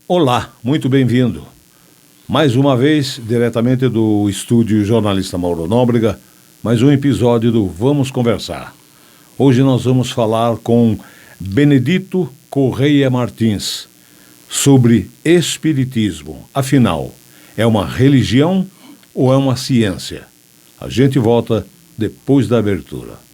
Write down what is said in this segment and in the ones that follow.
Olá, muito bem-vindo. Mais uma vez, diretamente do estúdio Jornalista Mauro Nóbrega, mais um episódio do Vamos Conversar. Hoje nós vamos falar com Benedito Correia Martins sobre espiritismo. Afinal, é uma religião ou é uma ciência? A gente volta depois da abertura.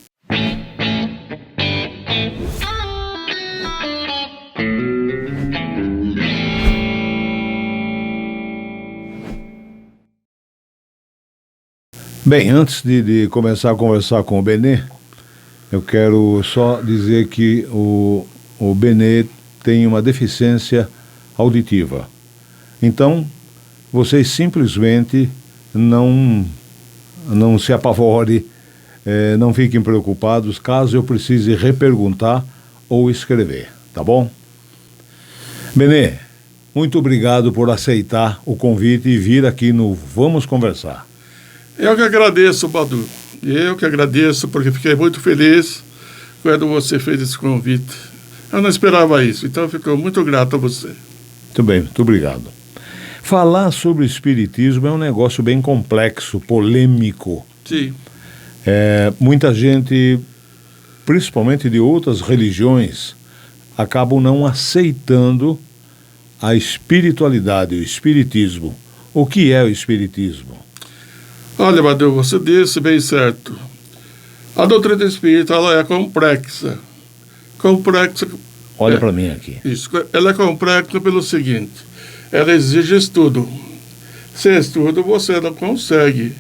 Bem, antes de começar a conversar com o Benê, eu quero só dizer que o Benê tem uma deficiência auditiva. Então, vocês simplesmente não se apavorem, não fiquem preocupados caso eu precise reperguntar ou escrever, tá bom? Benê, muito obrigado por aceitar o convite e vir aqui no Vamos Conversar. Eu que agradeço, Badu. Eu que agradeço porque fiquei muito feliz quando você fez esse convite. Eu não esperava isso, então eu fico muito grato a você. Muito bem, muito obrigado. Falar sobre o espiritismo é um negócio bem complexo, polêmico. Sim. Muita gente, principalmente de outras religiões, acabam não aceitando a espiritualidade, o espiritismo. O que é o espiritismo? Olha, Badu, você disse bem certo. A doutrina espírita, ela é complexa. Complexa. Olha para mim aqui. Isso. Ela é complexa pelo seguinte: ela exige estudo. Sem estudo, você não consegue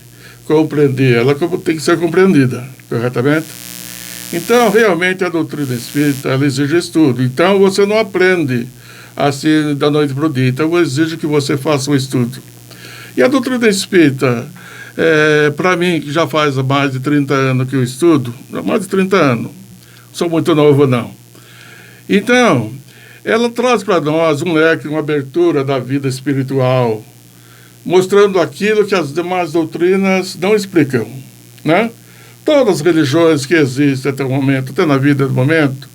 compreender ela como tem que ser compreendida, corretamente? Então, realmente, a doutrina espírita, ela exige estudo. Então, você não aprende assim da noite para o dia. Então, exige que você faça um estudo. E a doutrina espírita, para mim, que já faz mais de 30 anos que eu estudo, mais de 30 anos, sou muito novo não. Então, ela traz para nós um leque, uma abertura da vida espiritual, mostrando aquilo que as demais doutrinas não explicam, né? Todas as religiões que existem até o momento, até na vida do momento,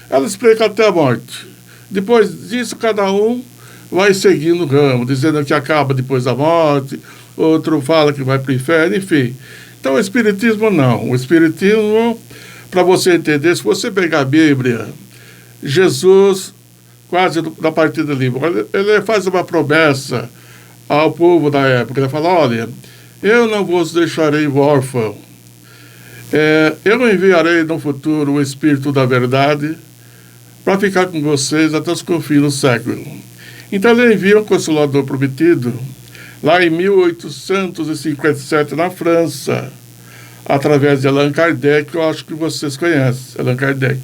ela explica até a morte. Depois disso, cada um vai seguindo o ramo, dizendo que acaba depois da morte, outro fala que vai para o inferno, enfim. Então, o Espiritismo não. O Espiritismo, para você entender, se você pegar a Bíblia, Jesus, quase na partida livre, ele faz uma promessa ao povo da época. Ele fala: olha, eu não vos deixarei órfão. Eu enviarei no futuro o Espírito da Verdade para ficar com vocês até os confins do século. Então, ele envia um Consolador prometido lá em 1857, na França, através de Allan Kardec, que eu acho que vocês conhecem. Allan Kardec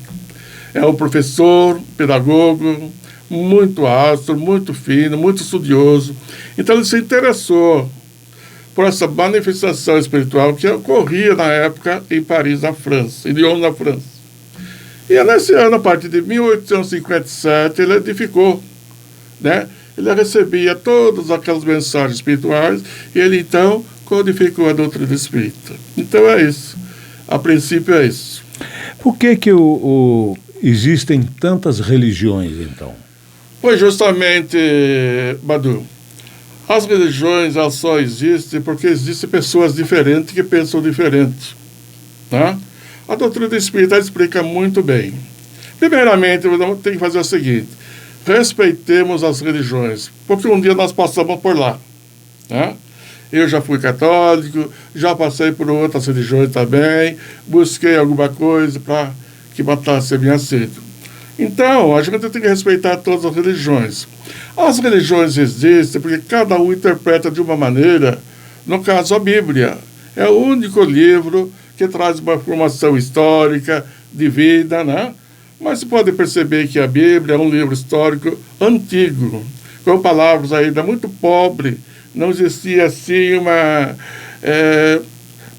é um professor, pedagogo, muito astro, muito fino, muito estudioso. Então, ele se interessou por essa manifestação espiritual que ocorria na época em Paris, na França, em Lyon, na França. E nesse ano, a partir de 1857, ele edificou, né? Ele recebia todas aquelas mensagens espirituais e ele, então, codificou a doutrina espírita. Então, é isso. A princípio, é isso. Por que existem tantas religiões, então? Pois, justamente, Badu, as religiões, elas só existem porque existem pessoas diferentes que pensam diferente, tá? A doutrina espírita explica muito bem. Primeiramente, tem que fazer o seguinte: respeitemos as religiões, porque um dia nós passamos por lá, né? Eu já fui católico, já passei por outras religiões também, busquei alguma coisa para que matasse a minha sede. Então, a gente tem que respeitar todas as religiões. As religiões existem porque cada um interpreta de uma maneira. No caso, a Bíblia é o único livro que traz uma informação histórica de vida, né? Mas você pode perceber que a Bíblia é um livro histórico antigo, com palavras ainda muito pobres. Não existia assim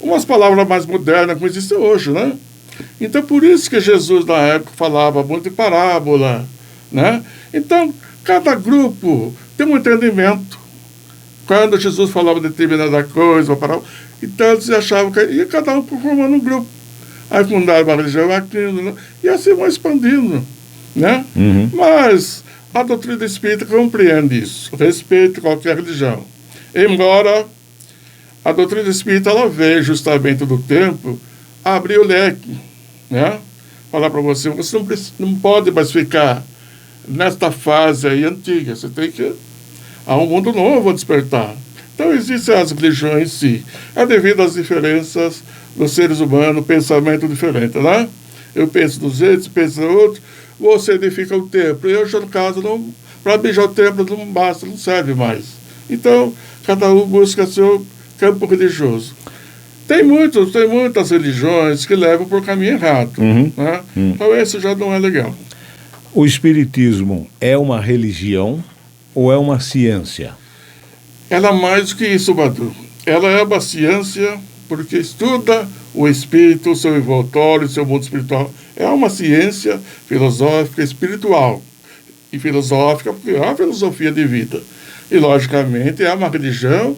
umas palavras mais modernas como existem hoje, né? Então, por isso que Jesus, na época, falava muito em parábola, né? Então, cada grupo tem um entendimento. Quando Jesus falava de determinada coisa, uma parábola, então eles achavam que ia cada um formando um grupo. Aí fundaram uma religião aquilo, né? E assim vão expandindo, né? Uhum. Mas A doutrina espírita compreende isso, respeita qualquer religião. Embora a doutrina espírita ela veja justamente do tempo abrir o leque, né? Falar para você, não pode mais ficar nesta fase aí antiga, você tem que... Há um mundo novo a despertar. Então existem as religiões, sim. É devido às diferenças dos seres humanos, pensamento diferente, né? Eu penso do jeito, você pensa do outro, você edifica o templo. Eu, já no caso, para beijar o templo não basta, não serve mais. Então, cada um busca seu campo religioso. Tem muitas religiões que levam por caminho errado. Né? Então, esse já não é legal. O espiritismo é uma religião ou é uma ciência? Ela é mais do que isso, Badu. Ela é uma ciência porque estuda o espírito, o seu envoltório, o seu mundo espiritual. É uma ciência filosófica espiritual. E filosófica porque é uma filosofia de vida. E, logicamente, é uma religião,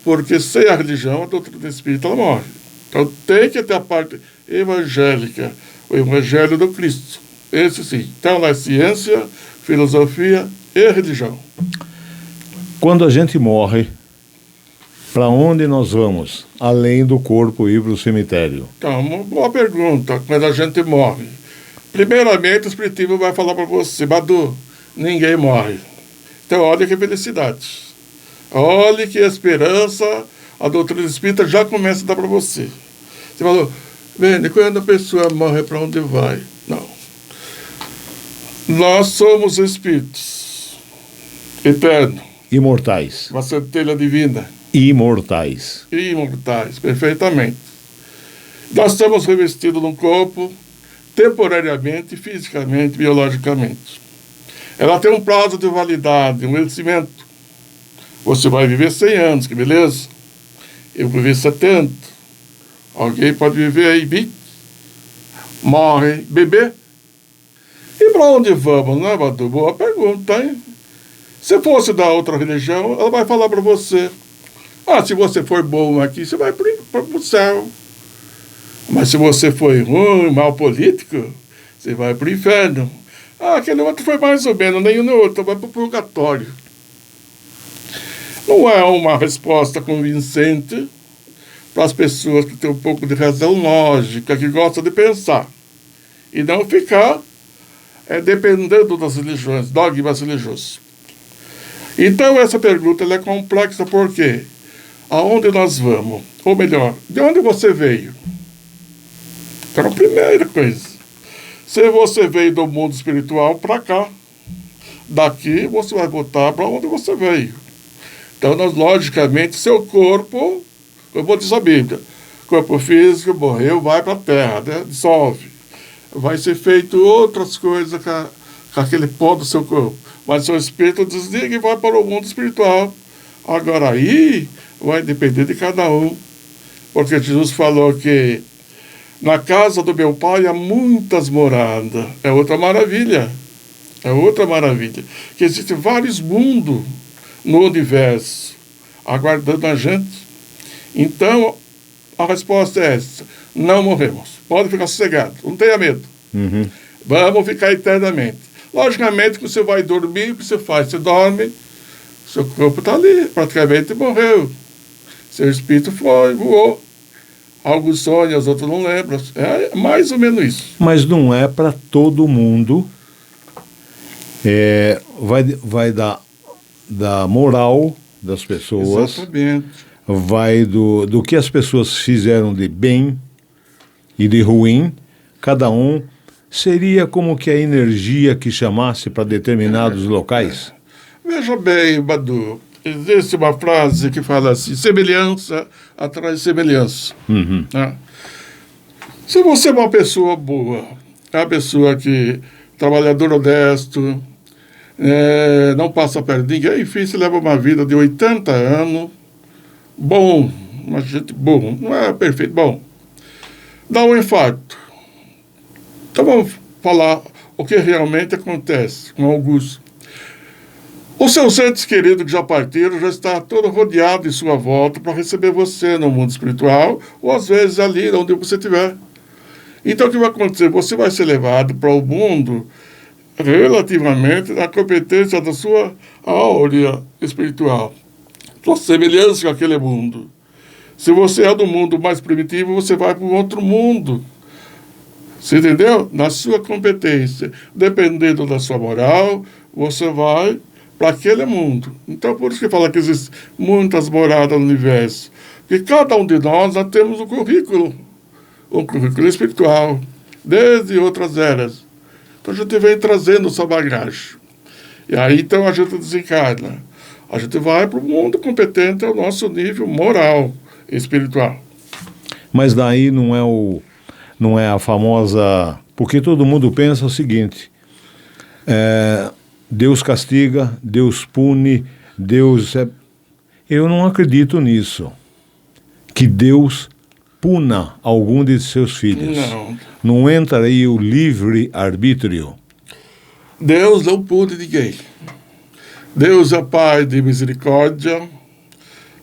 porque sem a religião, a doutrina espírita ela morre. Então, tem que ter a parte evangélica, o evangelho do Cristo. Esse sim. Então, ela é ciência, filosofia e religião. Quando a gente morre, para onde nós vamos, além do corpo ir para o cemitério? Então, uma boa pergunta. Quando a gente morre, primeiramente o espiritismo vai falar para você, Badu, ninguém morre. Então, olha que felicidade. Olha que esperança a doutrina espírita já começa a dar para você. Você falou, Bene, quando a pessoa morre, para onde vai? Não. Nós somos espíritos eternos. Imortais. Uma centelha divina. Imortais. Imortais, perfeitamente. Nós estamos revestidos num corpo, temporariamente, fisicamente, biologicamente. Ela tem um prazo de validade, um vencimento. Você vai viver 100 anos, que beleza? Eu vou viver 70. Alguém pode viver aí 20. Morre, bebê. E para onde vamos, né, Badu? Boa pergunta, hein? Se fosse da outra religião, ela vai falar para você. Se você for bom aqui, você vai para o céu. Mas se você for ruim, mal político, você vai para o inferno. Aquele outro foi mais ou menos, nenhum nem outro, vai para o purgatório. Não é uma resposta convincente para as pessoas que têm um pouco de razão lógica, que gostam de pensar. E não ficar dependendo das religiões, dogmas religiosos. Então, essa pergunta ela é complexa porque aonde nós vamos? Ou melhor, de onde você veio? Então, a primeira coisa. Se você veio do mundo espiritual para cá, daqui você vai voltar para onde você veio. Então, logicamente, seu corpo, como diz a Bíblia, corpo físico morreu, vai para a terra, né? Dissolve. Vai ser feito outras coisas com aquele pó do seu corpo. Mas seu espírito desliga e vai para o mundo espiritual. Agora aí vai depender de cada um. Porque Jesus falou que na casa do meu pai há muitas moradas. É outra maravilha. É outra maravilha. Que existem vários mundos no universo aguardando a gente. Então, a resposta é essa. Não morremos. Pode ficar sossegado. Não tenha medo. Vamos ficar eternamente. Logicamente que você vai dormir, o que você faz? Você dorme, seu corpo está ali, praticamente morreu. Seu espírito foi, voou. Alguns sonham, os outros não lembram. É mais ou menos isso. Mas não é para todo mundo. Vai da moral das pessoas. Exatamente. Vai do que as pessoas fizeram de bem e de ruim. Cada um seria como que a energia que chamasse para determinados locais. Veja bem, Badu, existe uma frase que fala assim, semelhança atrai semelhança. Né? Se você é uma pessoa boa, é uma pessoa que trabalhador honesto, não passa perto de ninguém, enfim, você leva uma vida de 80 anos, bom, uma gente boa, não é perfeito, bom, dá um infarto. Então vamos falar o que realmente acontece com Augusto. Os seus entes queridos que já partiram já está todo rodeado em sua volta para receber você no mundo espiritual ou às vezes ali onde você estiver. Então o que vai acontecer? Você vai ser levado para o mundo relativamente à competência da sua áurea espiritual, sua semelhança com aquele mundo. Se você é do mundo mais primitivo, você vai para um outro mundo. Você entendeu? Na sua competência, dependendo da sua moral, você vai para aquele mundo. Então, por isso que fala que existem muitas moradas no universo. Porque cada um de nós temos um currículo espiritual, desde outras eras. Então, a gente vem trazendo essa bagagem. E aí, então, a gente desencarna. A gente vai para o mundo competente ao nosso nível moral e espiritual. Mas daí não é a famosa... Porque todo mundo pensa o seguinte, Deus castiga, Deus pune, Eu não acredito nisso, que Deus puna algum de seus filhos. Não. Não entra aí o livre-arbítrio? Deus não pune ninguém. Deus é pai de misericórdia.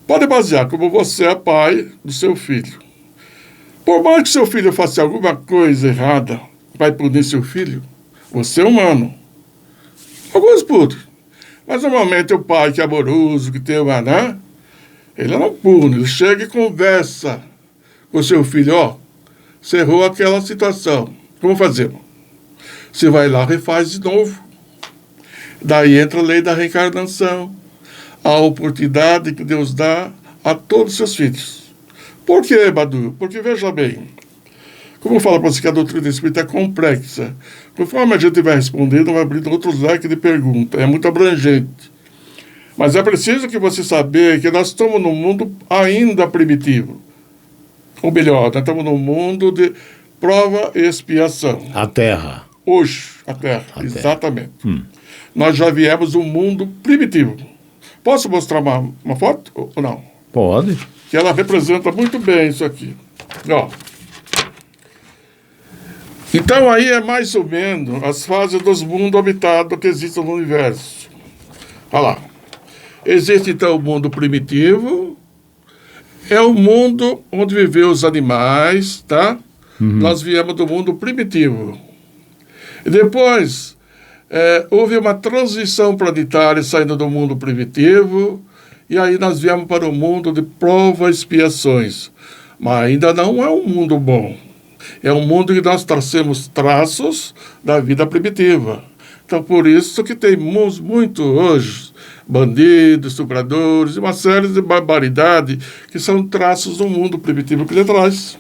Pode basear como você é pai do seu filho. Por mais que seu filho faça alguma coisa errada, vai punir seu filho? Você é humano. Alguns punem. Mas normalmente o pai que é amoroso, que tem uma, né? Ele não pune, ele chega e conversa com seu filho. Ó, você errou aquela situação. Como fazemos? Você vai lá e refaz de novo. Daí entra a lei da reencarnação, a oportunidade que Deus dá a todos os seus filhos. Por quê, Badu? Porque, veja bem, como eu falo para você que a doutrina espírita é complexa, conforme a gente vai respondendo, vai abrindo outros leques de perguntas, é muito abrangente. Mas é preciso que você saber que nós estamos num mundo ainda primitivo. Ou melhor, nós estamos num mundo de prova e expiação. A Terra. Hoje, a Terra, exatamente. Nós já viemos de um mundo primitivo. Posso mostrar uma foto ou não? Pode. Que ela representa muito bem isso aqui. Ó. Então aí é mais ou menos as fases dos mundos habitados que existem no universo. Olha lá. Existe então o mundo primitivo, é o mundo onde vivem os animais, tá? Nós viemos do mundo primitivo. E depois houve uma transição planetária saindo do mundo primitivo, e aí nós viemos para o mundo de provas e expiações. Mas ainda não é um mundo bom. É um mundo que nós trazemos traços da vida primitiva. Então, por isso que temos muito hoje bandidos, estupradores, e uma série de barbaridades que são traços do mundo primitivo que ele traz.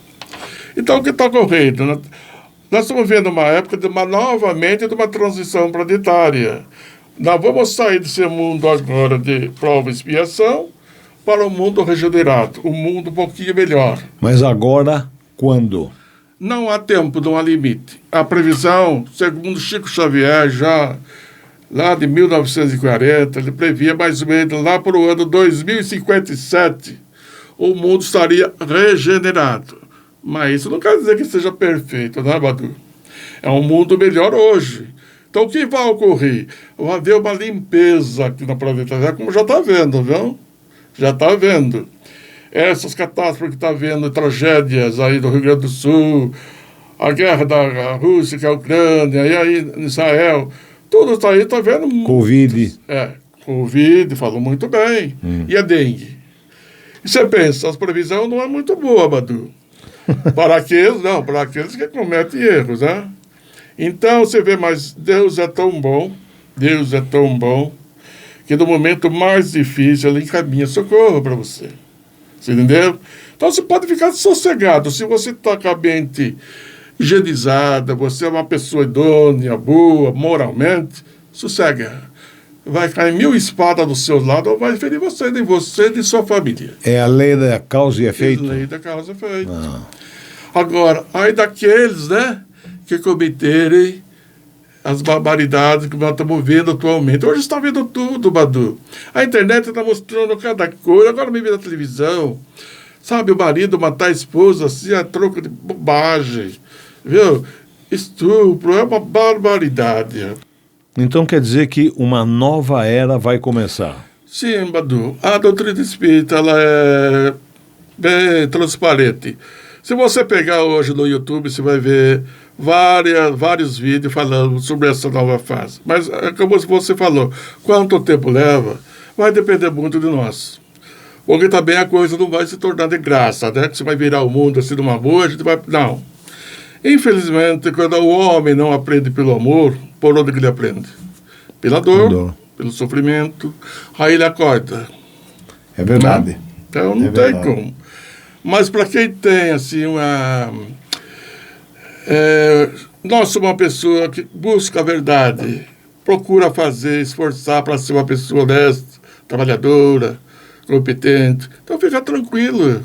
Então, o que está ocorrendo? Nós estamos vendo uma época novamente de uma transição planetária. Nós vamos sair desse mundo agora de prova e expiação para o mundo regenerado, um mundo um pouquinho melhor. Mas agora, quando? Não há tempo, não há limite. A previsão, segundo Chico Xavier, já lá de 1940, ele previa mais ou menos lá para o ano 2057, o mundo estaria regenerado. Mas isso não quer dizer que seja perfeito, né, Badu? É um mundo melhor hoje. Então, o que vai ocorrer? Vai haver uma limpeza aqui no planeta Terra, como já está vendo, viu? Já está vendo. Essas catástrofes que está vendo, tragédias aí do Rio Grande do Sul, a guerra da Rússia com a Ucrânia, e aí em Israel, tudo está aí, está vendo. Covid. Covid, falou muito bem. E a dengue? E você pensa, as previsões não é muito boa, Badu. Para aqueles que cometem erros, né? Então, você vê, mas Deus é tão bom, que no momento mais difícil, Ele encaminha socorro para você. Você entendeu? Então, você pode ficar sossegado. Se você está com a mente higienizada, você é uma pessoa idônea, boa, moralmente, sossega. Vai cair 1000 espadas do seu lado ou vai ferir você, nem você, nem sua família. É a lei da causa e efeito? É a lei da causa e efeito. Agora, aí daqueles, né, que cometerem as barbaridades que nós estamos vendo atualmente. Hoje está vendo tudo, Badu. A internet está mostrando cada coisa. Agora me vê na televisão. Sabe, o marido matar a esposa assim, a troco de bobagem. Viu? Estupro é uma barbaridade. Então quer dizer que uma nova era vai começar? Sim, Badu. A doutrina espírita ela é bem transparente. Se você pegar hoje no YouTube, você vai ver vários vídeos falando sobre essa nova fase. Mas, como você falou, quanto tempo leva, vai depender muito de nós. Porque também a coisa não vai se tornar de graça, né? Que você vai virar o mundo assim numa boa, a gente vai... Não. Infelizmente, quando o homem não aprende pelo amor, por onde que ele aprende? Pela dor, pelo sofrimento. Aí ele acorda. É verdade. Não? Então não tem como. Mas para quem tem, assim, nós somos uma pessoa que busca a verdade, procura fazer, esforçar para ser uma pessoa honesta, trabalhadora, competente. Então fica tranquilo,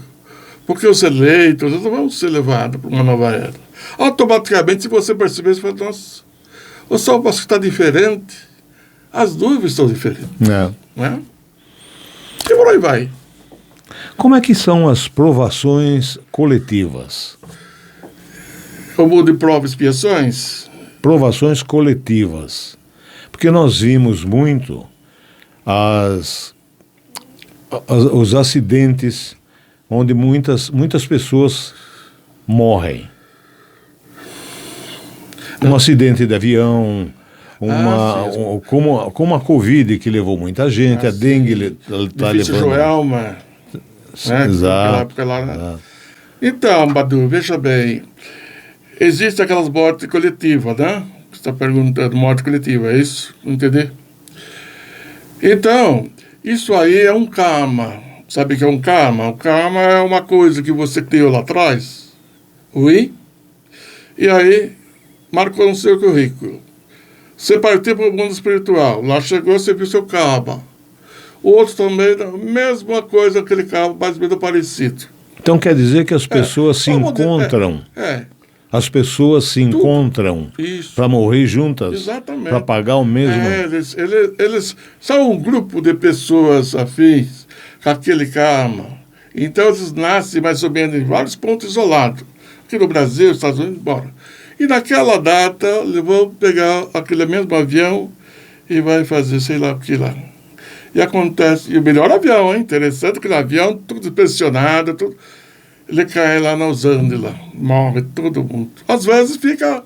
porque os eleitos eles vão ser levados para uma nova era. Automaticamente, se você perceber, você fala, nossa, o sol parece que está diferente, as nuvens estão diferentes. Não é? E por aí vai. Como é que são as provações coletivas? Como de provas e expiações? Provações coletivas. Porque nós vimos muito os acidentes onde muitas pessoas morrem. Um acidente de avião, como a Covid, que levou muita gente, a dengue está levando... Joelma, né? Exato. Então, Badu, veja bem, existem aquelas mortes coletivas, né? Você está perguntando, morte coletiva, é isso? Entender? Então, isso aí é um karma. Sabe o que é um karma? O karma é uma coisa que você criou lá atrás, e aí marcou no seu currículo. Você partiu para o mundo espiritual, lá chegou, você viu seu karma. O outro também, a mesma coisa, aquele karma, mais ou menos parecido. Então quer dizer que as pessoas se encontram. As pessoas se encontram para morrer juntas, para pagar o mesmo. Eles são um grupo de pessoas afins com aquele karma. Então eles nascem mais ou menos em vários pontos isolados. Aqui no Brasil, Estados Unidos, embora. E naquela data, eles vão pegar aquele mesmo avião e vai fazer sei lá o que lá. E acontece, e o melhor avião, hein? Interessante, aquele avião, tudo inspecionado, tudo. Ele cai lá nos Andes, lá, morre todo mundo. Às vezes fica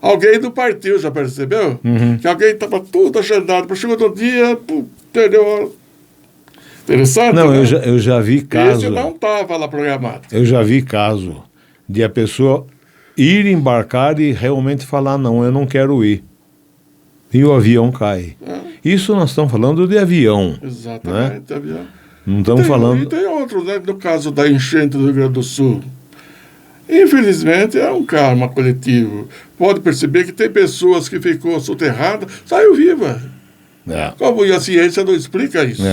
alguém do partido, já percebeu? Que alguém estava tudo agendado, chegou no dia, perdeu. Interessante? Não, né? eu já vi caso. Esse não estava lá programado. Eu já vi caso de a pessoa ir embarcar e realmente falar, não, eu não quero ir. E o avião cai. Isso nós estamos falando de avião. Exatamente, né? Avião. Não estamos falando... E tem outros, né? No caso da enchente do Rio Grande do Sul. Infelizmente, é um karma coletivo. Pode perceber que tem pessoas que ficou soterrada, saiu viva. Como a ciência não explica isso.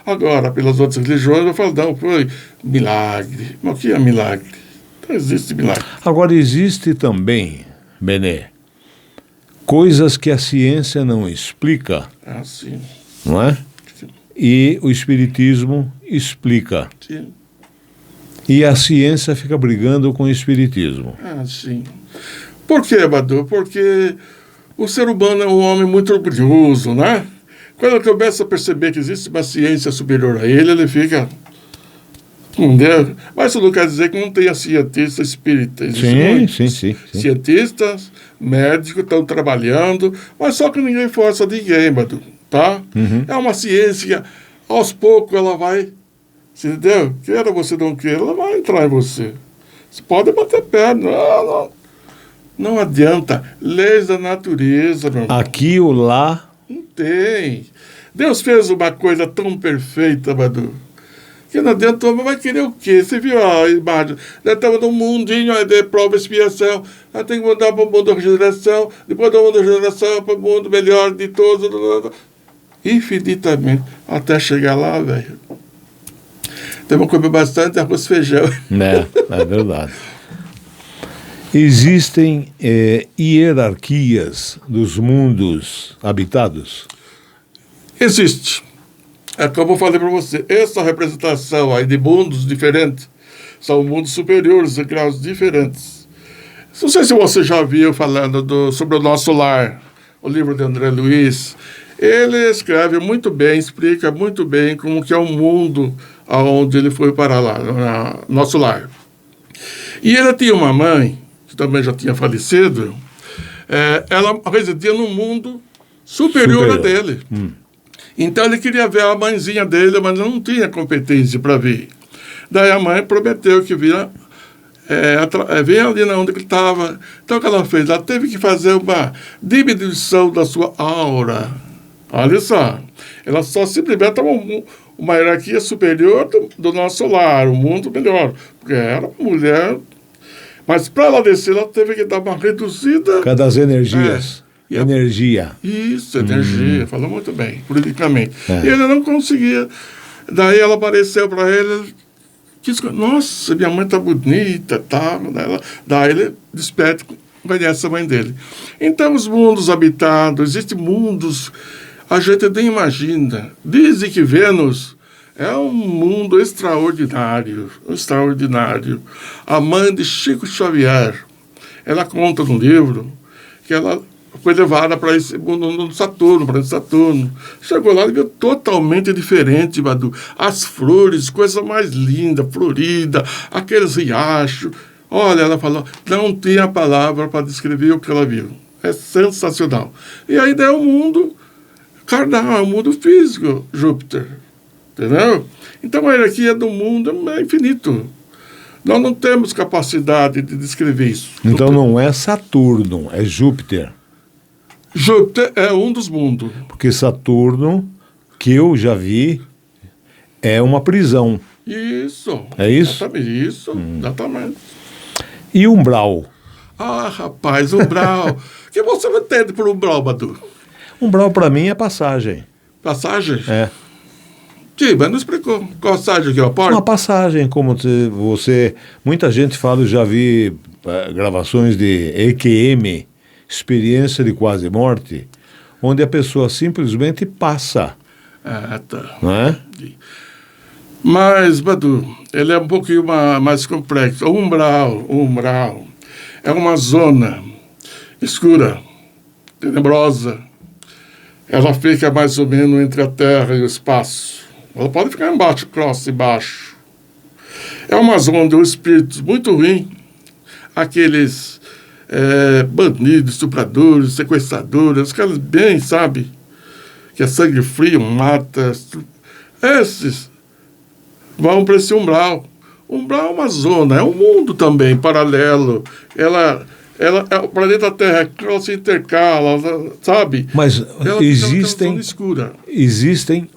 Agora, pelas outras religiões, eu falo, não, foi milagre. Mas o que é milagre? Não existe milagre. Agora, existe também, Benê, coisas que a ciência não explica. Sim. Não é? Sim. E o Espiritismo explica. Sim. E a ciência fica brigando com o Espiritismo. Sim. Por quê, Badu? Porque o ser humano é um homem muito orgulhoso, né? Quando ele começa a perceber que existe uma ciência superior a ele, ele fica... Entendeu? Mas isso não quer dizer que não tenha cientistas espíritas. Sim. Cientistas, médicos estão trabalhando, mas só que ninguém força ninguém, Badu, tá? É uma ciência, aos poucos ela vai, entendeu? Queira você não queira, ela vai entrar em você. Você pode bater perna, não adianta. Leis da natureza, meu irmão. Aqui ou lá... Não tem. Deus fez uma coisa tão perfeita, Badu, que não adiantou, mas vai querer o quê? Você viu a imagem? Nós estamos num mundinho de prova e expiação, nós temos que mudar para o mundo da regeneração, depois do mundo da regeneração para o mundo melhor de todos, infinitamente, até chegar lá, velho. Temos que comer bastante arroz e feijão. É verdade. Existem hierarquias dos mundos habitados? Existe. É como eu falei para você, essa representação aí de mundos diferentes, são mundos superiores, em graus diferentes. Não sei se você já viu falando sobre o Nosso Lar, o livro de André Luiz. Ele escreve muito bem, explica muito bem como que é o mundo aonde ele foi parar lá, no Nosso Lar. E ele tinha uma mãe, que também já tinha falecido, ela residia num mundo superior a dele. Então ele queria ver a mãezinha dele, mas não tinha competência para ver. Daí a mãe prometeu que vinha ali onde ele estava. Então o que ela fez? Ela teve que fazer uma diminuição da sua aura. Olha só. Ela só simplesmente estava uma hierarquia superior do nosso lar, um mundo melhor. Porque era uma mulher. Mas para ela descer, ela teve que dar uma reduzida. Por causa das energias. Energia. Isso, energia. Falou muito bem, politicamente. E ele não conseguia. Daí ela apareceu para ele. Nossa, minha mãe tá bonita, tá? Daí ele desperta, conhece a mãe dele. Então, os mundos habitados, existem mundos, a gente nem imagina. Dizem que Vênus é um mundo extraordinário, extraordinário. A mãe de Chico Xavier, ela conta no livro que ela foi levada para esse mundo no Saturno, para Saturno. Chegou lá e viu totalmente diferente, Badu. As flores, coisa mais linda, florida, aqueles riachos. Olha, ela falou, não tinha palavra para descrever o que ela viu. É sensacional. E ainda é o mundo carnal, é o mundo físico, Júpiter. Entendeu? Então a hierarquia do mundo é infinito. Nós não temos capacidade de descrever isso. Então não é Saturno, é Júpiter. Júpiter é um dos mundos. Porque Saturno, que eu já vi, é uma prisão. Isso. É isso? Exatamente. Isso, exatamente. E umbral? Ah, rapaz, umbral. O que você não entende por umbral, Badu? Umbral para mim é passagem. Passagem? É. Sim, mas não explicou. Qual passagem aqui, ó? Porta? Uma passagem, como você... Muita gente fala, eu já vi gravações de EQM, experiência de quase morte, onde a pessoa simplesmente passa. Ah, tá. Não é? Mas, Badu, ele é um pouquinho mais complexo. O umbral é uma zona escura, tenebrosa. Ela fica mais ou menos entre a Terra e o espaço. Ela pode ficar embaixo, cross embaixo. É uma zona onde os espíritos muito ruins, aqueles bandidos, estupradores, sequestradores, aqueles bem, sabe, que é sangue frio, mata, esses vão para esse umbral. Umbral é uma zona, é um mundo também paralelo. O planeta Terra se intercala, sabe? Mas existem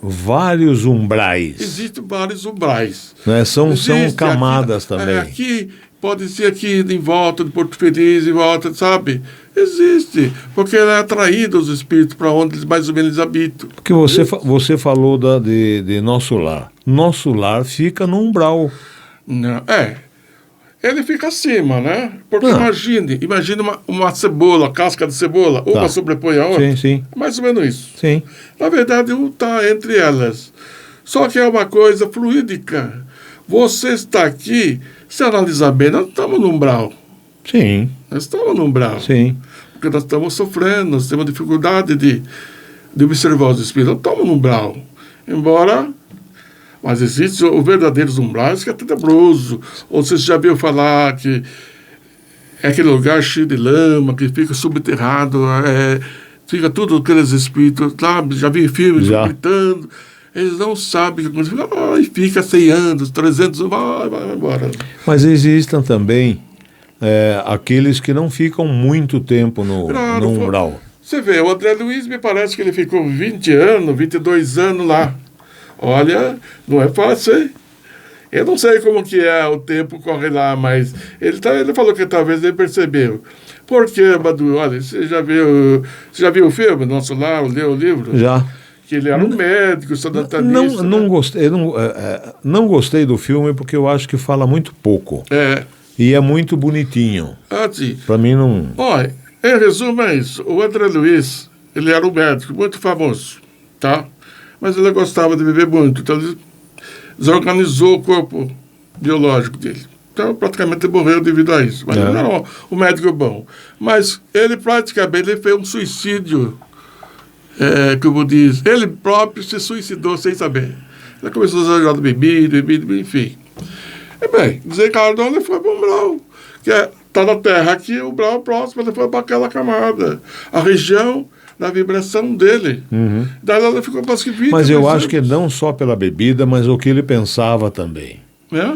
vários umbrais. Existem vários umbrais. Né? São camadas aqui, também. Aqui, pode ser aqui em volta de Porto Feliz, em volta, sabe? Existe, porque ele é atraído os espíritos para onde eles mais ou menos habitam. Porque você falou de nosso lar. Nosso lar fica no umbral. Não, ele fica acima, né? Porque imagine uma cebola, casca de cebola, uma sobrepõe a outra. Sim, sim. É mais ou menos isso. Sim. Na verdade, um está entre elas. Só que é uma coisa fluídica. Você está aqui, se analisar bem, nós estamos no umbral. Sim. Nós estamos no umbral. Sim. Porque nós estamos sofrendo, nós temos dificuldade de observar os espíritos. Nós estamos no umbral. Embora... Mas existem os verdadeiros umbrais que é tenebroso. Ou você já viu falar que é aquele lugar cheio de lama, que fica subterrado, fica tudo aqueles espíritos, sabe? Já vi filmes gritando. Eles não sabem o que acontece. Fica 100 anos, 300 anos, vai embora. Mas existem também aqueles que não ficam muito tempo no umbral. Você vê, o André Luiz me parece que ele ficou 20 anos, 22 anos lá. Olha, não é fácil, hein? Eu não sei como que o tempo corre lá, mas ele falou que talvez ele percebeu. Por quê, Badu? Olha, você já viu o filme, Nosso Lar, leu o livro? Já. Que ele era um médico, sanitarista. Não gostei do filme porque eu acho que fala muito pouco. E é muito bonitinho. Sim. Para mim não... Olha, em resumo é isso. O André Luiz, ele era um médico muito famoso, tá? Mas ele gostava de beber muito, então ele desorganizou o corpo biológico dele. Então, praticamente, ele morreu devido a isso. Mas ele não era um médico bom. Mas ele, praticamente, fez um suicídio, como diz, ele próprio se suicidou sem saber. Ele começou a usar bebida, enfim. Bem, desencarnou, ele foi para o umbral. que está na Terra aqui, o Brau próximo, ele foi para aquela camada. A região da vibração dele. Daí ela ficou quase que 20. Mas eu acho que não só pela bebida, mas o que ele pensava também. É?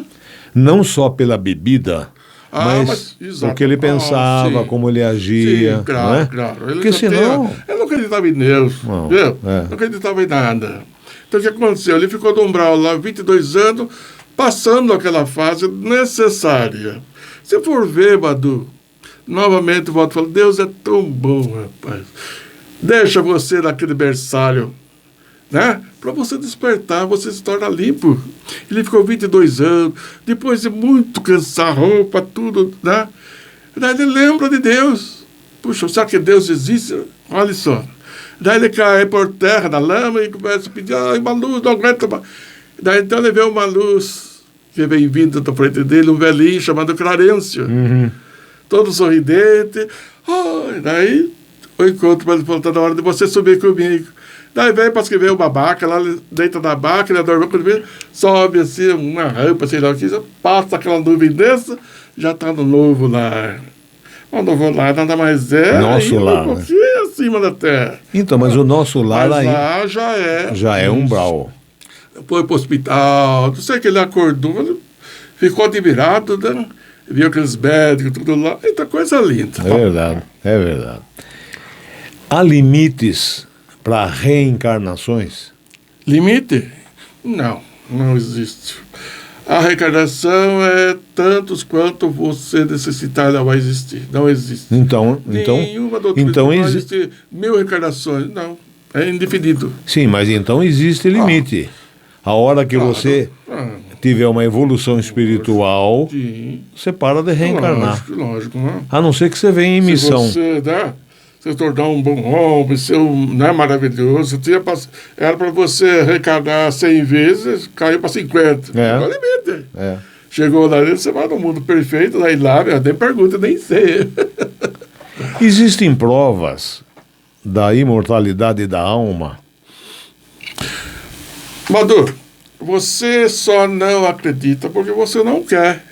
Não só pela bebida, mas o que ele pensava, como ele agia. Sim, claro, não é? claro. Ele Porque senão... Ele não acreditava em Deus, Não, viu? é. Não acreditava em nada. Então o que aconteceu? Ele ficou no umbral lá 22 anos, passando aquela fase necessária. Se for ver, Badu, novamente volto a falar, Deus é tão bom, rapaz. Deixa você naquele berçário, né? Para você despertar, você se torna limpo. Ele ficou 22 anos, depois de muito cansar roupa, tudo, né? Daí ele lembra de Deus. Puxa, será que Deus existe? Olha só. Daí ele cai por terra, na lama, e começa a pedir, uma luz, não aguenta mais. Daí então ele vê uma luz que vem vindo da frente dele, um velhinho chamado Clarencio. Todo sorridente. Daí eu encontro para ele falou, tá na hora de você subir comigo. Daí vem para escrever uma baca, lá dentro da baca, ele dorme comigo, sobe assim, uma rampa, sei lá o que, passa aquela nuvem dessa, já está no novo lar. O novo lar nada mais é nosso lar, um pouquinho acima da terra. Então, mas o nosso lar Mas aí lá já é umbral. Foi para o hospital, não sei que ele acordou, ficou admirado, né? Viu aqueles médicos, tudo lá. Eita, coisa linda. É verdade, é verdade. Há limites para reencarnações? Limite? Não, não existe. A reencarnação é tantos quanto você necessitar, ela vai existir. Não existe. Então, Nenhuma doutrina então vai existir 1000 reencarnações. Não, é indefinido. Sim, mas então existe limite. A hora que você tiver uma evolução espiritual, sim, você para de reencarnar. Lógico, né? A não ser que você venha em missão. Se você, né, se tornar um bom homem, ser né, maravilhoso, era para você reencarnar 100 vezes, caiu para 50. É. Não é limite. É. Chegou lá dentro, você vai no mundo perfeito, aí lá, nem pergunta, nem sei. Existem provas da imortalidade da alma? Maduro, você só não acredita porque você não quer.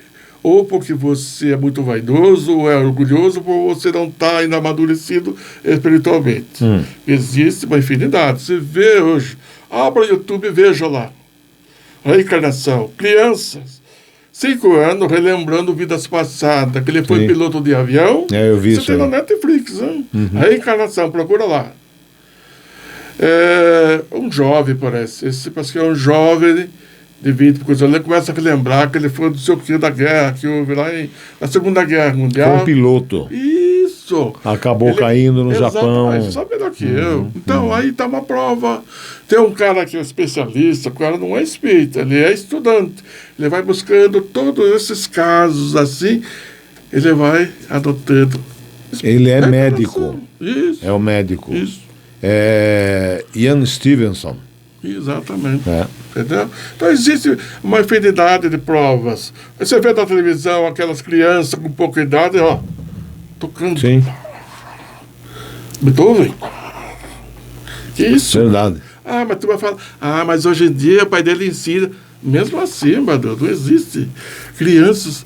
Ou porque você é muito vaidoso, ou é orgulhoso, ou você não está ainda amadurecido espiritualmente. Existe uma infinidade. Você vê hoje, abra o YouTube e veja lá. Reencarnação. Crianças, 5 anos, relembrando vidas passadas, que ele foi piloto de avião. Eu vi você isso tem aí. no Netflix, hein? Reencarnação, procura lá. Um jovem, parece. Esse parece que é um jovem de 20 coisa. Ele começa a lembrar que ele foi do seu que da guerra, que houve lá na Segunda Guerra Mundial. Foi um piloto. Isso. Acabou caindo no Japão. Você sabe melhor que eu. Então, aí está uma prova. Tem um cara que é especialista, o cara não é espírita, ele é estudante. Ele vai buscando todos esses casos assim, ele vai adotando. Ele é médico. Isso. É o médico. Isso. É Ian Stevenson. Exatamente. Entendeu? Então existe uma infinidade de provas. Você vê na televisão aquelas crianças com pouca idade, ó, tocando. Sim. Beethoven. Que isso? Verdade. Mas tu vai falar, mas hoje em dia o pai dele ensina. Mesmo assim, Badu, não existe. Crianças,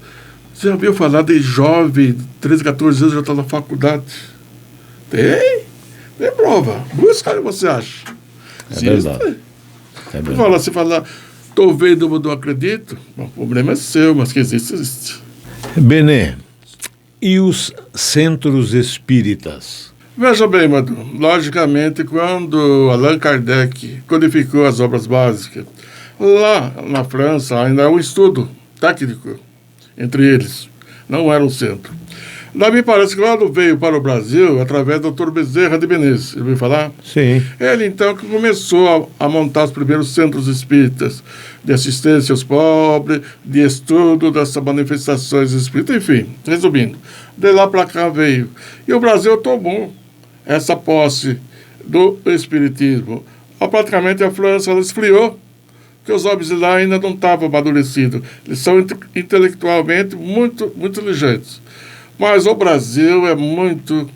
você já ouviu falar de jovem, 13, 14 anos, já está na faculdade? Tem prova. Busca, você acha? É verdade. É verdade. Você fala, estou vendo, mas não acredito. O problema é seu, mas que existe. Benê, e os centros espíritas? Veja bem, Madu, logicamente, quando Allan Kardec codificou as obras básicas, lá na França ainda é um estudo técnico entre eles, não era um centro. Daí me parece que quando veio para o Brasil, através do Dr. Bezerra de Menezes, ouviu falar? Sim. Ele, então, que começou a montar os primeiros centros espíritas de assistência aos pobres, de estudo dessas manifestações espíritas, enfim, resumindo. De lá para cá veio. E o Brasil tomou essa posse do espiritismo. Praticamente a França ela esfriou, porque os homens de lá ainda não estavam amadurecidos. Eles são intelectualmente muito, muito inteligentes. Mas o Brasil é muito,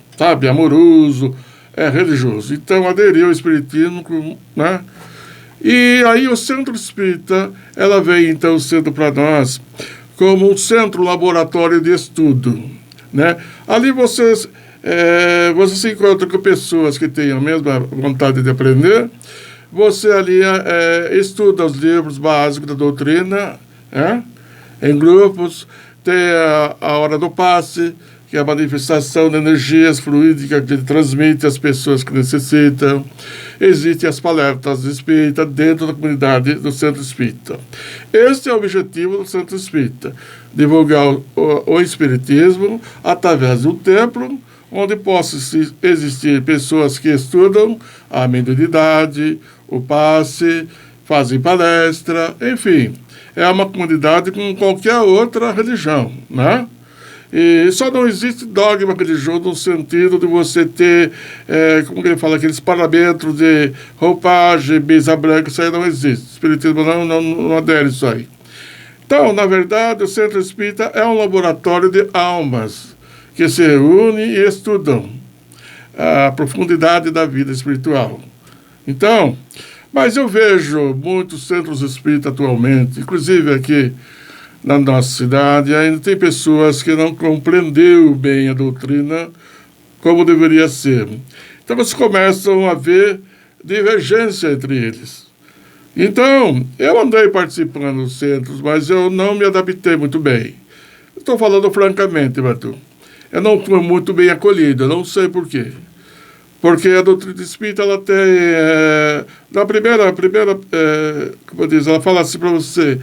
amoroso, é religioso. Então aderiu ao espiritismo, né? E aí o centro espírita, ela veio então sendo para nós como um centro laboratório de estudo, né? Ali você se encontra com pessoas que têm a mesma vontade de aprender, você ali estuda os livros básicos da doutrina, em grupos, tem a hora do passe, que é a manifestação de energias fluídicas que transmite às pessoas que necessitam. Existem as palestras espírita dentro da comunidade do Centro Espírita. Este é o objetivo do Centro Espírita, divulgar o espiritismo através de um templo, onde possam existir pessoas que estudam a mediunidade, o passe, fazem palestra, enfim. É uma comunidade como qualquer outra religião, né? E só não existe dogma religioso no sentido de você ter, como ele fala, aqueles parâmetros de roupagem, mesa branca, isso aí não existe. O espiritismo não adere isso aí. Então, na verdade, o Centro Espírita é um laboratório de almas que se reúnem e estudam a profundidade da vida espiritual. Então, mas eu vejo muitos centros espíritas atualmente, inclusive aqui na nossa cidade, ainda tem pessoas que não compreenderam bem a doutrina como deveria ser. Então, eles começam a ver divergência entre eles. Então, eu andei participando dos centros, mas eu não me adaptei muito bem. Estou falando francamente, Batu. Eu não fui muito bem acolhido, eu não sei por quê. Porque a doutrina espírita, ela tem, na primeira como eu disse, ela fala assim para você: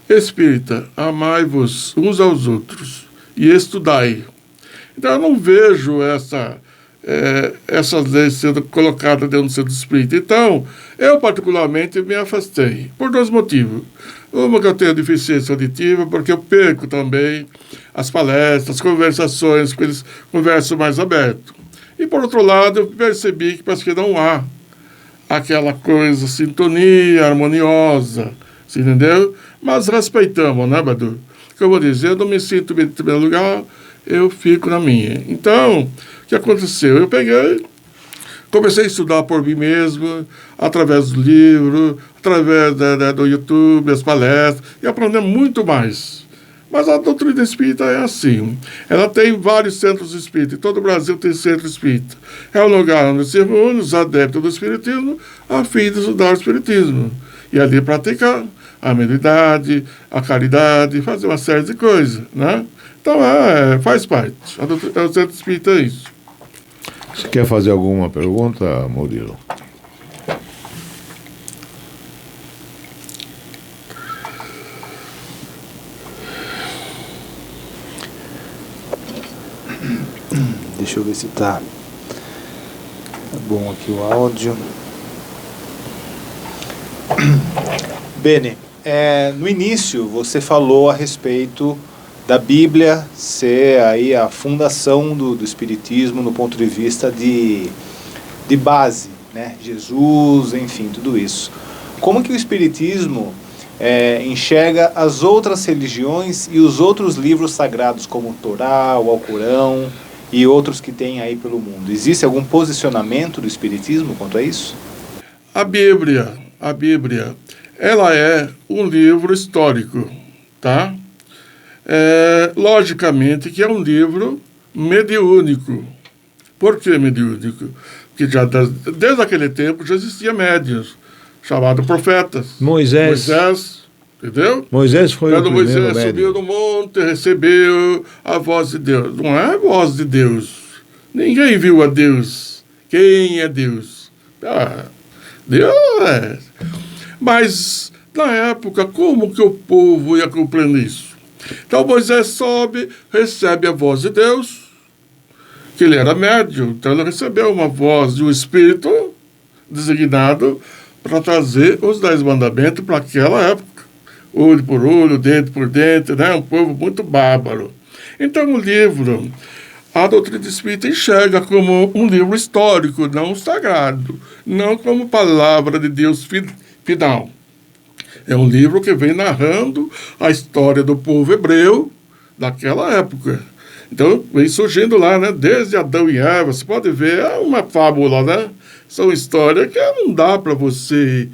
espírita, amai-vos uns aos outros e estudai. Então, eu não vejo essas leis sendo colocadas dentro do Centro Espírita. Então, eu particularmente me afastei, por dois motivos. Uma, que eu tenho deficiência auditiva, porque eu perco também as palestras, as conversações, que eles conversam mais aberto. E, por outro lado, eu percebi que parece que não há aquela coisa, sintonia harmoniosa, você entendeu? Mas respeitamos, né, Badu? Como eu vou dizer, eu não me sinto bem em primeiro lugar, eu fico na minha. Então, o que aconteceu? Eu comecei a estudar por mim mesmo, através do livro, através do YouTube, as palestras, e aprender muito mais. Mas a doutrina espírita é assim. Ela tem vários centros espíritas. Em todo o Brasil tem centro espírita. É um lugar onde se reúnem os adeptos do espiritismo a fim de estudar o espiritismo. E ali praticar a mediunidade, a caridade, fazer uma série de coisas, né? Então, faz parte. O centro espírita é isso. Você quer fazer alguma pergunta, Murilo? Deixa eu ver se tá bom aqui o áudio. Bene, no início você falou a respeito da Bíblia ser aí a fundação do Espiritismo no ponto de vista de base, né? Jesus, enfim, tudo isso. Como que o Espiritismo enxerga as outras religiões e os outros livros sagrados, como o Torá, o Alcorão e outros que tem aí pelo mundo? Existe algum posicionamento do Espiritismo quanto a isso? A Bíblia, ela é um livro histórico, tá? Logicamente que é um livro mediúnico. Por que mediúnico? Porque desde aquele tempo já existia médiuns, chamados profetas. Moisés, entendeu? Moisés foi o primeiro médium. Moisés subiu no monte, recebeu a voz de Deus. Não é a voz de Deus. Ninguém viu a Deus. Quem é Deus? Deus é. Mas, na época, como que o povo ia compreender isso? Então, Moisés sobe, recebe a voz de Deus, que ele era médium. Então, ele recebeu uma voz de um espírito designado para trazer os 10 mandamentos para aquela época. Olho por olho, dente por dente, né? Um povo muito bárbaro. Então, o livro, a doutrina espírita enxerga como um livro histórico, não sagrado, não como palavra de Deus final. É um livro que vem narrando a história do povo hebreu daquela época. Então, vem surgindo lá, né? Desde Adão e Eva, você pode ver, é uma fábula, né? São histórias que não dá para você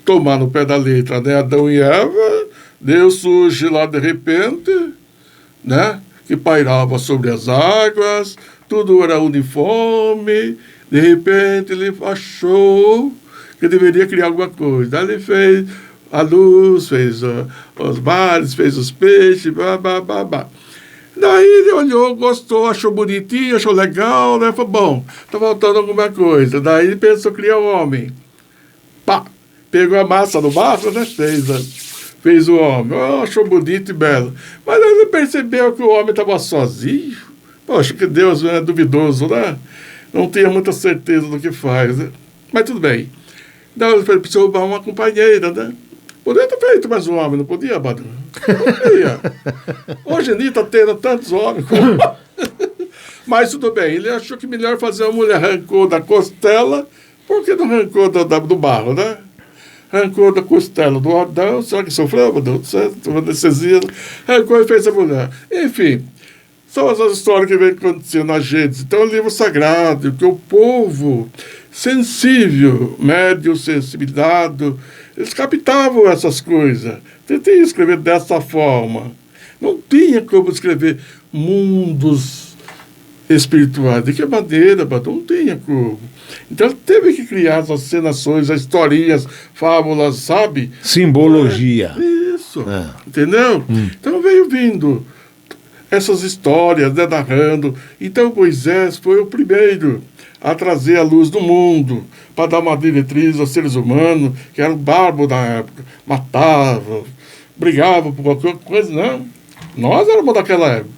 tomar no pé da letra, né? Adão e Eva Deus surge lá de repente, né? Que pairava sobre as águas, tudo era uniforme. De repente ele achou que deveria criar alguma coisa. Daí ele fez a luz, fez os mares, fez os peixes, blá, blá, blá, blá. Daí ele olhou, gostou, achou bonitinho, achou legal, né? Falou, bom, tá faltando alguma coisa. Daí ele pensou criar o homem. Pá! Pegou a massa do barro, né? Fez o homem. Oh, achou bonito e belo. Mas aí ele percebeu que o homem estava sozinho. Poxa, que Deus é duvidoso, né? Não tinha muita certeza do que faz, né? Mas tudo bem. Daí ele precisou arrumar uma companheira, né? Podia ter feito mais um homem, não podia, Badu? Não podia. Hoje em dia está tendo tantos homens. Mas tudo bem, ele achou que melhor fazer uma mulher. Arrancou da costela, por que não arrancou do barro, né? Arrancou da costela do Adão, será que sofreu, Badu? Uma anestesia, arrancou e fez a mulher. Enfim, são essas histórias que vem acontecendo nas redes. Então é um livro sagrado, que o povo sensível, médio, sensibilizado, eles captavam essas coisas. Tentei escrever dessa forma. Não tinha como escrever mundos espirituais. De que maneira, mas não tinha como. Então teve que criar as encenações, as historinhas, fábulas, sabe? Simbologia. Isso. Entendeu? Então veio vindo essas histórias, né, narrando. Então Moisés foi o primeiro a trazer a luz do mundo, para dar uma diretriz aos seres humanos, que eram bárbaros da época, matavam, brigavam por qualquer coisa, não. Nós éramos daquela época.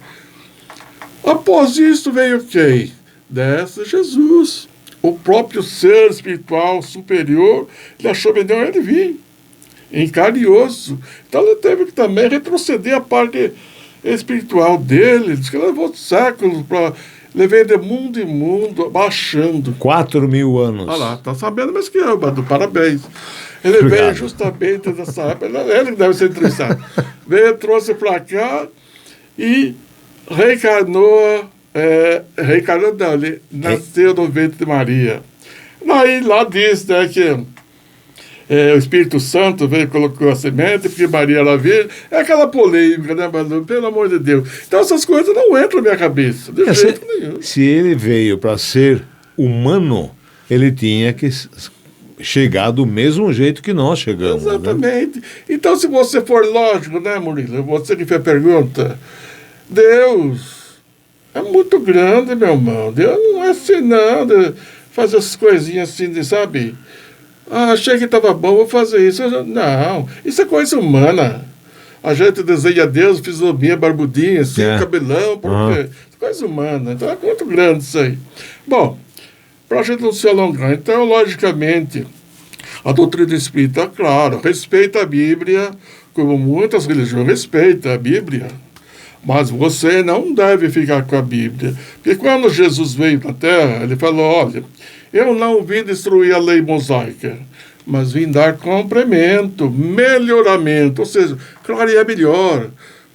Após isso veio quem? Desce Jesus. O próprio ser espiritual superior, ele achou melhor ele vir, em carne e osso. Então ele teve que também retroceder a parte espiritual dele, diz que levou séculos para... Levei de mundo em mundo, baixando. 4.000 anos. Olha lá, tá sabendo mais que eu, Badu, parabéns. Ele Obrigado. veio justamente nessa época, ele que deve ser entrevistado. Veio, trouxe para cá e reencarnou, ele nasceu no ventre de Maria. Daí lá diz, né, que o Espírito Santo veio e colocou a semente, porque Maria era virgem. É aquela polêmica, né, Badu? Pelo amor de Deus. Então essas coisas não entram na minha cabeça, de jeito nenhum. Se ele veio para ser humano, ele tinha que chegar do mesmo jeito que nós chegamos. Exatamente. Né? Então, se você for lógico, né, Murilo? Você que fez a pergunta, Deus é muito grande, meu irmão. Deus não é assim, não, de fazer essas coisinhas assim, de, sabe? Ah, achei que estava bom, vou fazer isso. Não, isso é coisa humana. A gente desenha Deus, fisionomia, barbudinha, assim, cabelão, porque coisa humana. Então é muito grande isso aí. Bom, para a gente não se alongar, então, logicamente, a doutrina espírita, claro, respeita a Bíblia, como muitas religiões respeitam a Bíblia, mas você não deve ficar com a Bíblia. Porque quando Jesus veio na Terra, ele falou, olha, eu não vim destruir a lei mosaica, mas vim dar complemento, melhoramento, ou seja, clarear melhor.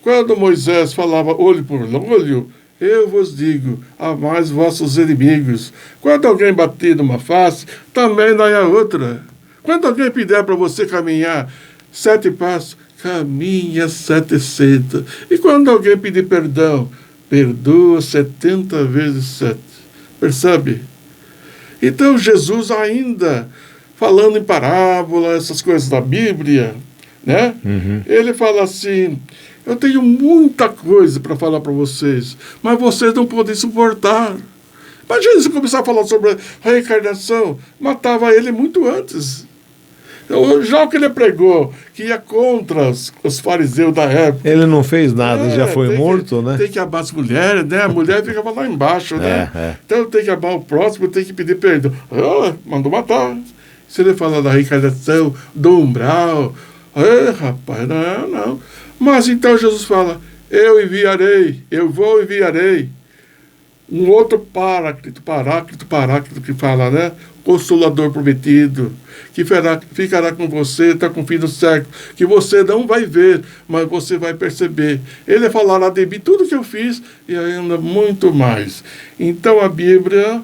Quando Moisés falava olho por olho, eu vos digo, amai vossos inimigos. Quando alguém bater numa face, também dai a outra. Quando alguém pedir para você caminhar 7 passos, caminha 700. E quando alguém pedir perdão, perdoa 70 vezes 7. Percebe? Então Jesus ainda, falando em parábola, essas coisas da Bíblia, né? Ele fala assim, eu tenho muita coisa para falar para vocês, mas vocês não podem suportar. Imagina se começar a falar sobre a reencarnação, matava ele muito antes. Já o que ele pregou, que ia contra os fariseus da época. Ele não fez nada, já foi morto, né? Tem que amar as mulheres, né? A mulher ficava lá embaixo, né? Então tem que amar o próximo, tem que pedir perdão. Mandou matar. Se ele fala da reencarnação, do umbral, rapaz, não. Mas então Jesus fala, eu enviarei um outro paráclito que fala, né? Consolador prometido, que ficará com você, está com o fim do século, que você não vai ver, mas você vai perceber. Ele falará de mim tudo que eu fiz e ainda muito mais. Então a Bíblia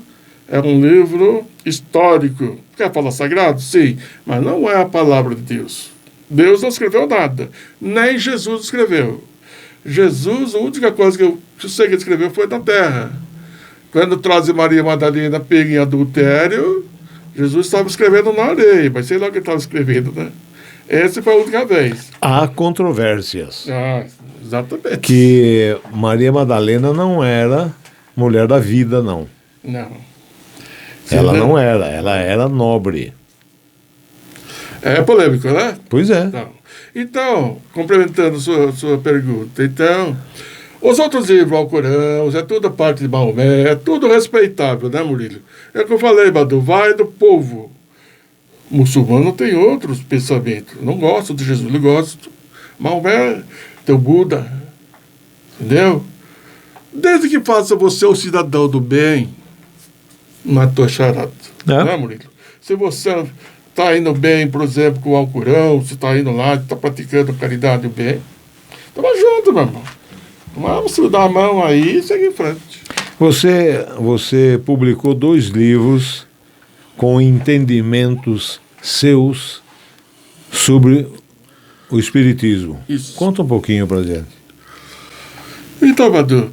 é um livro histórico. Quer falar sagrado? Sim, mas não é a palavra de Deus. Deus não escreveu nada. Nem Jesus escreveu. Jesus, a única coisa que eu sei que ele escreveu foi na terra. Quando traz Maria Madalena pega em adultério, Jesus estava escrevendo na areia, mas sei lá o que ele estava escrevendo, né? Essa foi a única vez. Há controvérsias. Exatamente. Que Maria Madalena não era mulher da vida, não. Não. Ela não era, ela era nobre. É polêmico, né? Pois é. Então, complementando sua pergunta, então, os outros livros, Alcorão, é tudo parte de Maomé, é tudo respeitável, né, Murilo? É o que eu falei, Badu, vai do povo. O muçulmano tem outros pensamentos. Não gosto de Jesus, não gosto. Maomé, teu Buda, entendeu? Desde que faça você um cidadão do bem, não é tua charada, né, Murilo? Se você está indo bem, por exemplo, com o Alcorão, você está indo lá, está praticando caridade e o bem, estamos juntos, meu irmão. Vamos se dar a mão aí e seguir em frente. Você publicou 2 livros com entendimentos seus sobre o Espiritismo. Isso. Conta um pouquinho pra gente. Então, Badu,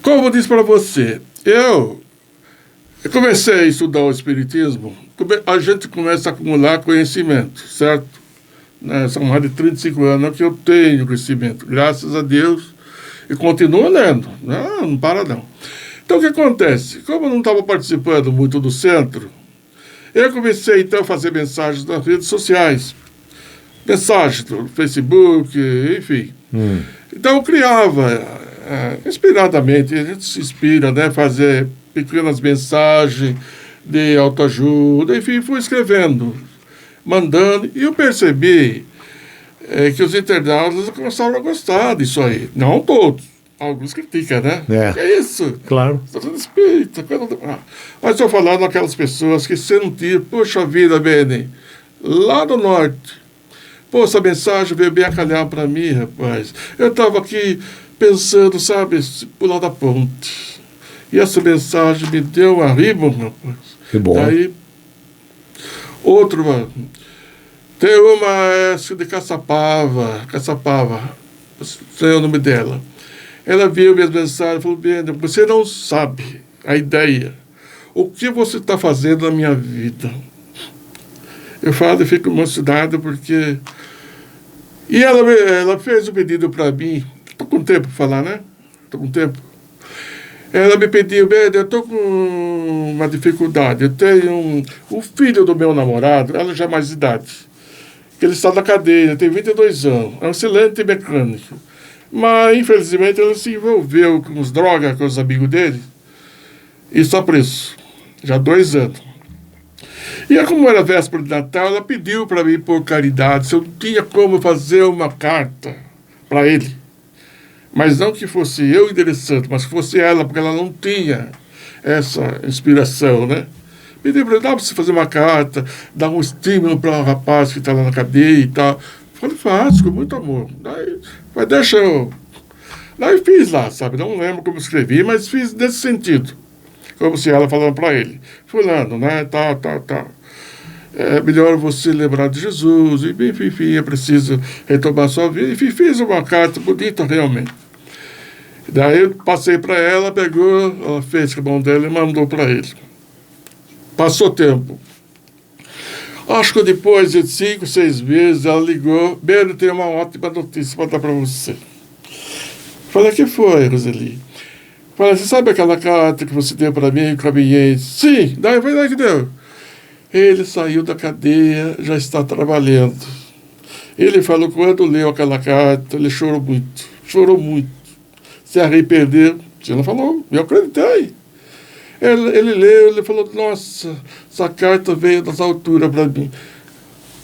como eu disse para você, eu comecei a estudar o Espiritismo, a gente começa a acumular conhecimento, certo? São mais de 35 anos que eu tenho conhecimento, graças a Deus, e continuo lendo, não para não. Então, o que acontece? Como eu não estava participando muito do centro, eu comecei, então, a fazer mensagens nas redes sociais. Mensagens no Facebook, enfim. Então, eu criava, inspiradamente, a gente se inspira, né? Fazer pequenas mensagens de autoajuda, enfim, fui escrevendo, mandando, e eu percebi que os internautas começaram a gostar disso aí. Não todos. Alguns criticam, né? Que é isso? Claro. Está tudo espírita. Mas estou falando daquelas pessoas que sentiram, poxa vida, Beni, lá do norte. Pô, essa mensagem veio bem a calhar para mim, rapaz. Eu estava aqui pensando, sabe, pular da ponte. E essa mensagem me deu um arrimo, rapaz. Que bom. Daí, outro, mano. Tem uma de Caçapava, sei o nome dela. Ela viu minhas mensagens e falou, Beni, você não sabe a ideia. O que você está fazendo na minha vida? Eu falo e fico emocionado porque... E ela fez um pedido para mim. Estou com tempo para falar, né? Estou com tempo. Ela me pediu, Beni, eu estou com uma dificuldade. Eu tenho o filho do meu namorado, ela já é mais de idade. Ele está na cadeia, tem 22 anos. É um excelente mecânico. Mas, infelizmente, ele se envolveu com as drogas, com os amigos dele, e está preso. Já há 2 anos. E como era véspera de Natal, ela pediu para mim, por caridade, se eu não tinha como fazer uma carta para ele. Mas não que fosse eu endereçando, mas que fosse ela, porque ela não tinha essa inspiração, né? Pedi para ele, dá para você fazer uma carta, dar um estímulo para o rapaz que está lá na cadeia e tal. Falei, faço, com muito amor. Daí, mas deixa eu... Daí fiz lá, sabe? Não lembro como escrevi, mas fiz nesse sentido. Como se ela falando para ele. Fulano, né? Tá. É melhor você lembrar de Jesus. E, enfim, é preciso retomar sua vida. Enfim, fiz uma carta bonita, realmente. Daí eu passei para ela, pegou, ela fez com a mão dela e mandou para ele. Passou tempo. Acho que depois de 5, 6 meses, ela ligou. Beni, tem uma ótima notícia para dar para você. Falei, o que foi, Roseli? Falei, você sabe aquela carta que você deu para mim, caminhei? Sim, daí foi daí que deu. Ele saiu da cadeia, já está trabalhando. Ele falou, quando leu aquela carta, ele chorou muito. Se arrependeu. Você não falou, eu acreditei. Ele leu, ele falou, nossa, essa carta veio das alturas para mim.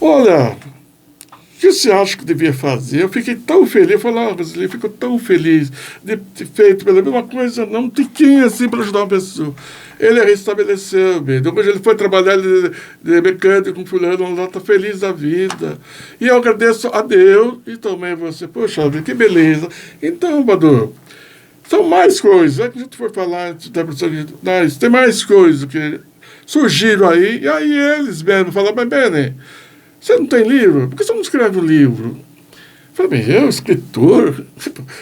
Olha, o que você acha que devia fazer? Eu fiquei tão feliz, eu falei, Roseli, eu fico tão feliz de ter feito pela mesma coisa, não um tiquinho assim para ajudar uma pessoa. Ele restabeleceu, depois ele foi trabalhar de mecânico com fulano, lá está feliz da vida. E eu agradeço a Deus e também você, poxa vida, que beleza. Então, Badu, são mais coisas, que a gente foi falar antes da pessoa, tem mais coisas que surgiram aí, e aí eles mesmo falaram, mas Beni, você não tem livro? Por que você não escreve um livro? Eu falei, eu, escritor?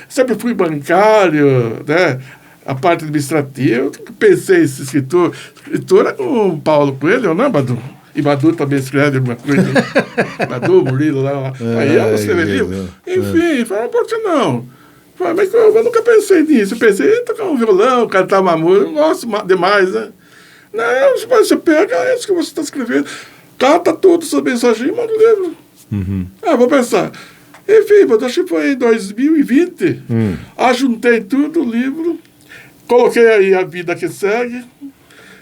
Sempre fui bancário, né? A parte administrativa, eu pensei esse escritor. Escritor é com o Paulo Coelho, né, Badu? E Badu também escreve alguma coisa. Badu, Murilo, lá. Aí eu escrevi livro. Enfim, falei, por que não? Falei, mas eu nunca pensei nisso. Eu pensei em tocar um violão, cantar uma música. Nossa, demais, né? Não, você pega isso que você está escrevendo, cata tudo, essa mensagem e manda o livro. Vou pensar. Enfim, acho que foi em 2020. Ajuntei tudo, o livro, coloquei aí A Vida Que Segue.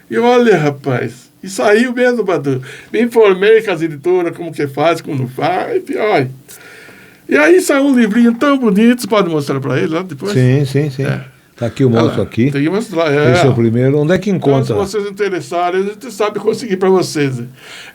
E olha, rapaz, e saiu mesmo, Badu. Me informei com as editoras, como que faz, como não faz, enfim, olha. E aí saiu um livrinho tão bonito, você pode mostrar para ele lá depois? Sim. Tá aqui, eu mostro aqui. Tem que mostrar. Esse é o primeiro. Onde é que encontra? Então, se vocês interessarem, a gente sabe conseguir para vocês.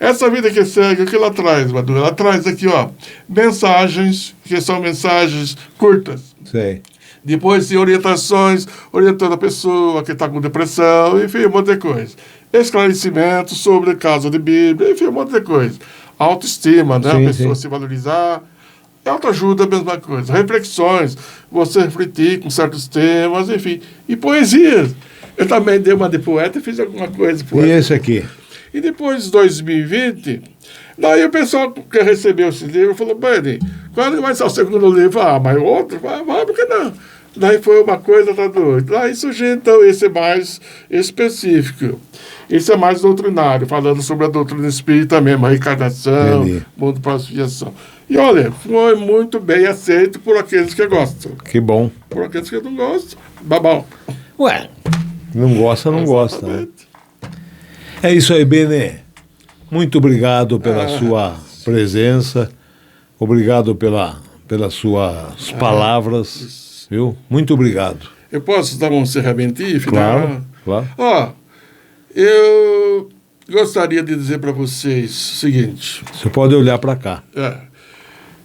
Essa Vida Que Segue, o que ela traz, Badu? Ela traz aqui, ó, mensagens, que são mensagens curtas. Sei. Depois, orientações, orientando a pessoa que está com depressão, enfim, um monte de coisa. Esclarecimentos sobre caso de Bíblia, enfim, um monte de coisa. Autoestima, né? Sim, a pessoa se valorizar. Autoajuda, a mesma coisa. Reflexões, você refletir com certos temas, enfim. E poesias. Eu também dei uma de poeta e fiz alguma coisa de poeta. E esse aqui? E depois de 2020, daí o pessoal que recebeu esse livro falou, Beni, quando vai ser o segundo livro? Mas outro? Vai, por que não? Daí foi uma coisa atrás do outro. Daí surgiu, então, esse mais específico. Esse é mais doutrinário, falando sobre a doutrina espírita mesmo, a reencarnação, mundo pós-expiação. E olha, foi muito bem aceito por aqueles que gostam. Que bom. Por aqueles que não gostam, babão. Ué, não gosta, não gosta. Né? É isso aí, Benê. Muito obrigado pela sua presença. Obrigado pelas suas palavras. Viu? Muito obrigado. Eu posso dar um encerramento final? Claro. Ó, eu gostaria de dizer para vocês o seguinte. Você pode olhar para cá.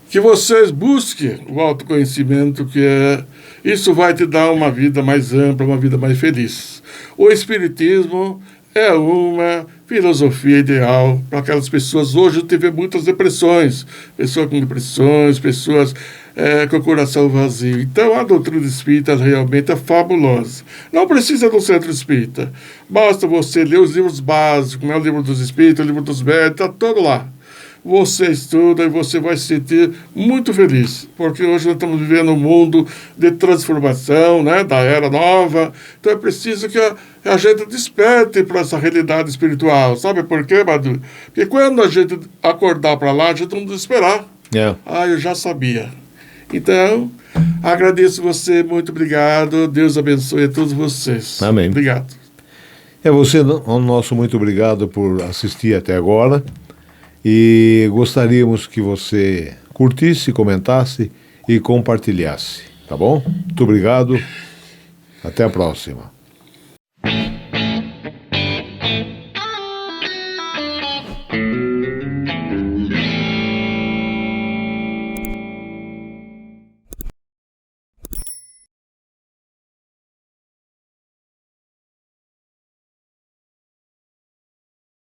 Que vocês busquem o autoconhecimento, isso vai te dar uma vida mais ampla, uma vida mais feliz. O Espiritismo é uma filosofia ideal para aquelas pessoas. Hoje eu tive muitas depressões, pessoas com depressões, pessoas com o coração vazio. Então a doutrina espírita realmente é fabulosa. Não precisa de um centro espírita. Basta você ler os livros básicos, o livro dos espíritos, o livro dos médicos, está todo lá. Você estuda e você vai se sentir muito feliz, porque hoje nós estamos vivendo um mundo de transformação, né, da era nova. Então é preciso que a gente desperte para essa realidade espiritual. Sabe por quê, Badu? Porque quando a gente acordar para lá, a gente não vai esperar. Eu já sabia. Então, agradeço você, muito obrigado. Deus abençoe a todos vocês. Amém. Obrigado. Você, nosso muito obrigado por assistir até agora. E gostaríamos que você curtisse, comentasse e compartilhasse, tá bom? Muito obrigado. Até a próxima.